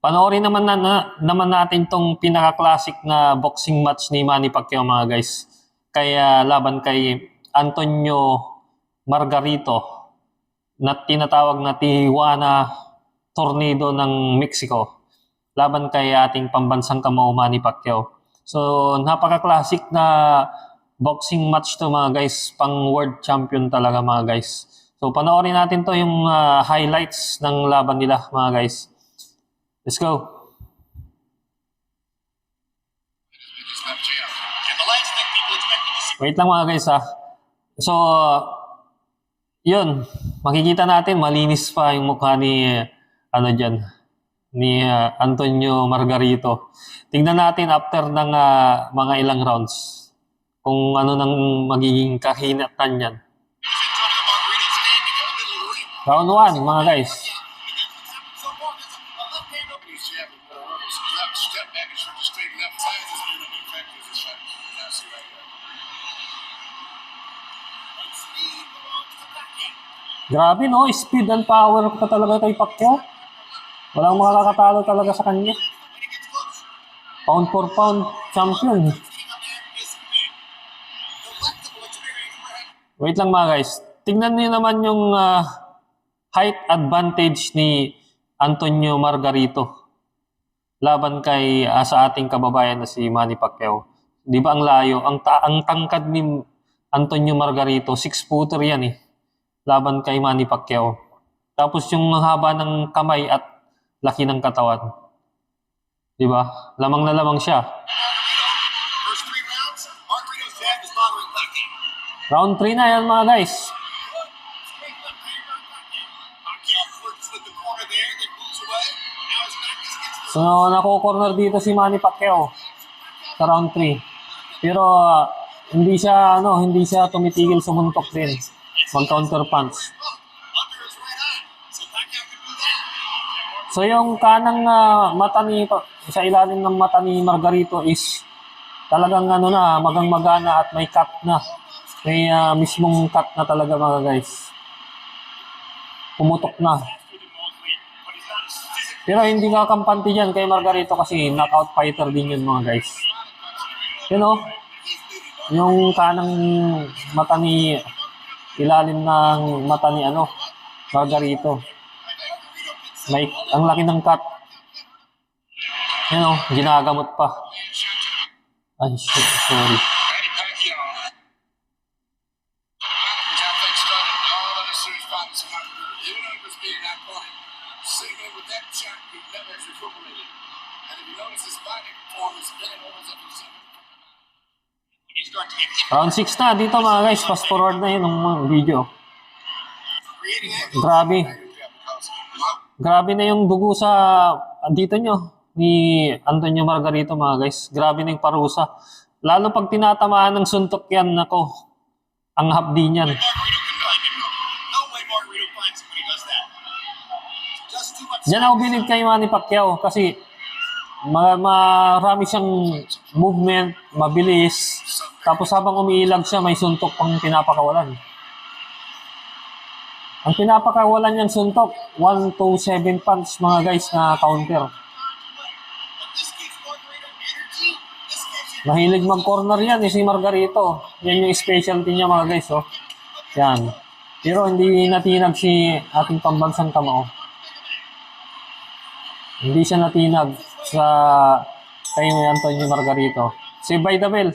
Panoorin naman natin tong pinaka-classic na boxing match ni Manny Pacquiao mga guys. Kaya laban kay Antonio Margarito na tinatawag na Tijuana Tornado ng Mexico. Laban kay ating pambansang kamao Manny Pacquiao. So napaka-classic na boxing match to mga guys. Pang world champion talaga mga guys. So panoorin natin to yung highlights ng laban nila mga guys. Let's go. Wait lang mga guys ha. So, yun. Makikita natin, malinis pa yung mukha ni, ni Antonio Margarito. Tingnan natin after ng mga ilang rounds. Kung ano nang magiging kahinatan yan. Round 1 mga guys. Grabe no, speed and power pa talaga kay Pacquiao. Walang makakatalo talaga sa kanya. Pound for pound champion. Wait lang mga guys. Tingnan niyo naman yung height advantage ni Antonio Margarito laban kay sa ating kababayan na si Manny Pacquiao. Di ba ang layo? Ang tangkad ni Antonio Margarito, 6-footer yan eh. Laban kay Manny Pacquiao. Tapos yung haba ng kamay at laki ng katawan. Di ba? Lamang na lamang siya. Round 3 na yan mga guys. So nako-corner dito si Manny Pacquiao sa round 3. Pero hindi siya tumitigil sumuntok din. Mag-counter punch. So yung kanang mata sa ilalim ng mata ni Margarito is talagang magang-magana at may cut na. May mismong cut na talaga mga guys. Pumutok na. Pero hindi kakampante dyan kay Margarito kasi knockout fighter din yun mga guys. You know, yung kanang mata ni ilalim ng mata ni Margarito. Ang laki ng cut. Ginagamot pa. Ay, shit, sorry. Round 6 na dito mga guys. Fast forward na yun ng video. Grabe na yung dugo sa dito nyo ni Antonio Margarito mga guys. Grabe na yung parusa. Lalo pag tinatamaan ng suntok yan, nako, ang hapdi niyan. Diyan ako bilib kay Manny Pacquiao kasi marami siyang movement, mabilis. Tapos habang umiilag siya, may suntok pang pinapakawalan. Ang pinapakawalan niyang suntok, 1-7 punch mga guys na counter. Mahilig mag-corner yan si Margarito. Yan yung specialty niya mga guys. Oh. Yan. Pero hindi natinag si ating pambansang kamao. Hindi siya natinag kay Antonio Margarito. Save by the bell.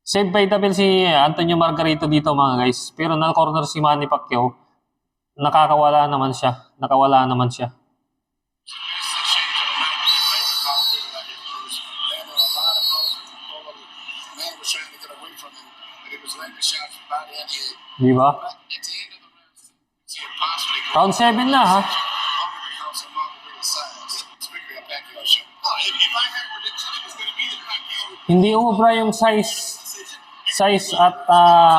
Save by the bell si Antonio Margarito dito mga guys. Pero na-corner si Manny Pacquiao. Nakawala naman siya. Di ba? Round 7 na ha. Hindi umubra yung size at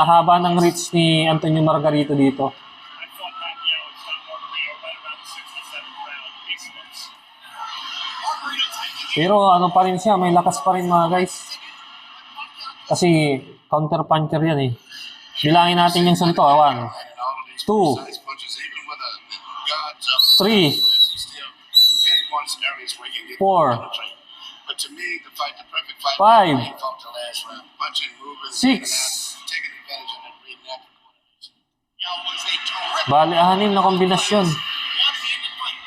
haba ng reach ni Antonio Margarito dito. Pero pa rin siya, may lakas pa rin mga guys. Kasi counter puncher yan eh. Bilangin natin yung sunto. 1, 2, 3, wants areas where you can get 4, penetrate. But to me, the fight, the perfect fight, 5, he fought the last round, punching, moving, 6. taking advantage of that reenactment coordination. Now was a terrific Bali, 6 na kombinasyon. one-handed fight.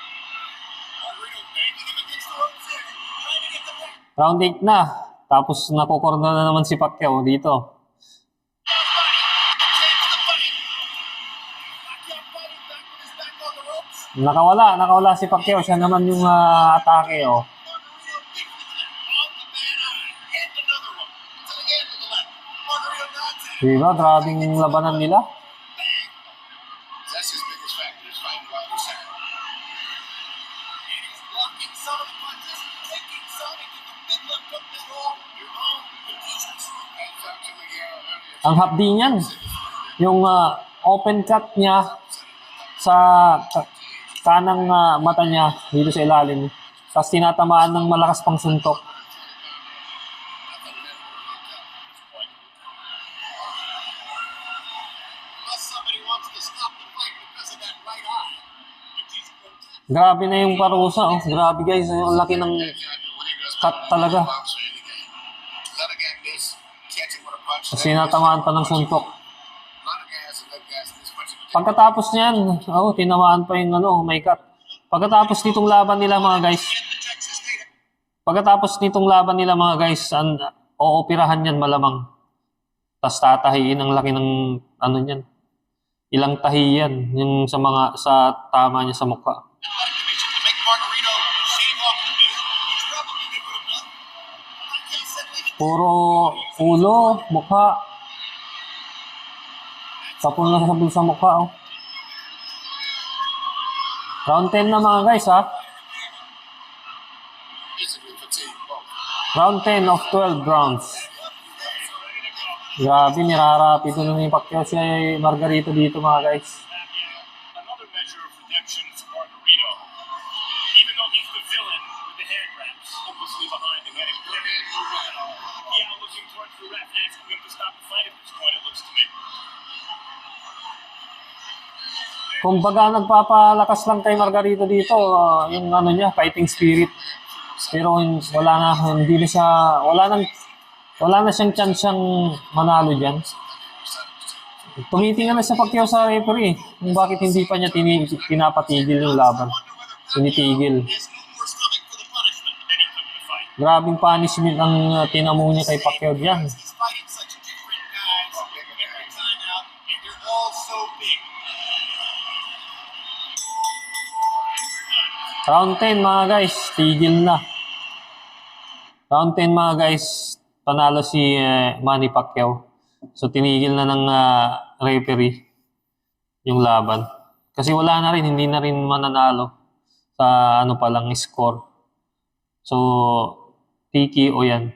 Margarito banging him against the ropes here, trying to get the back. Round 8 na. Tapos nakukorna na naman si Pacquiao dito. Nakawala si Pacquiao. Siya naman yung atake, oh. Diba? Grabing labanan nila. That's his biggest factor, is fighting while he's sad. And he's blocking some of the punches, taking some, and getting a big left hook as well. Your own conditions. And talk to Miguel earlier. Ang hapdi niyan. Yung open cut niya sa kanang mata niya dito sa ilalim. Tapos tinatamaan ng malakas pang suntok. Grabe na yung parusa. Oh. Grabe guys. Ang laki ng cut talaga. Kasi tinatamaan pa ng suntok. Pagkatapos niyan, tinamaan pa yung may cut. Pagkatapos nitong laban nila mga guys, ooperahan yan malamang. Tapos tatahiin ang laki ng niyan. Ilang tahi yan, yung sa tama niya sa mukha. Puro ulo, mukha. Sapon na sabon sa mukha, oh. Round 10 na mga guys, ha. Round 10 of 12 rounds. Grabe, nirarapid na ni Pacquiao si Margarito dito mga guys. Another measure of redemption for Margarito. Even though he's the villain with the hand grabs hopelessly behind him, and looking towards the ref, asking him to stop the fight at this point, it looks to me. Kumbaga nagpapalakas lang kay Margarito dito yung niya, fighting spirit. Pero wala na siyang chance siyang manalo diyan. Tumitingnan na sa Pacquiao sa referee kung bakit hindi pa niya pinapatigil yung laban. Tinitigil. Grabing punishment ang tinamo niya kay Pacquiao diyan. Round 10 mga guys, tigil na. Round 10 mga guys, panalo si Manny Pacquiao. So tinigil na ng referee yung laban. Kasi wala na rin, hindi na rin mananalo sa palang score. So TKO yan.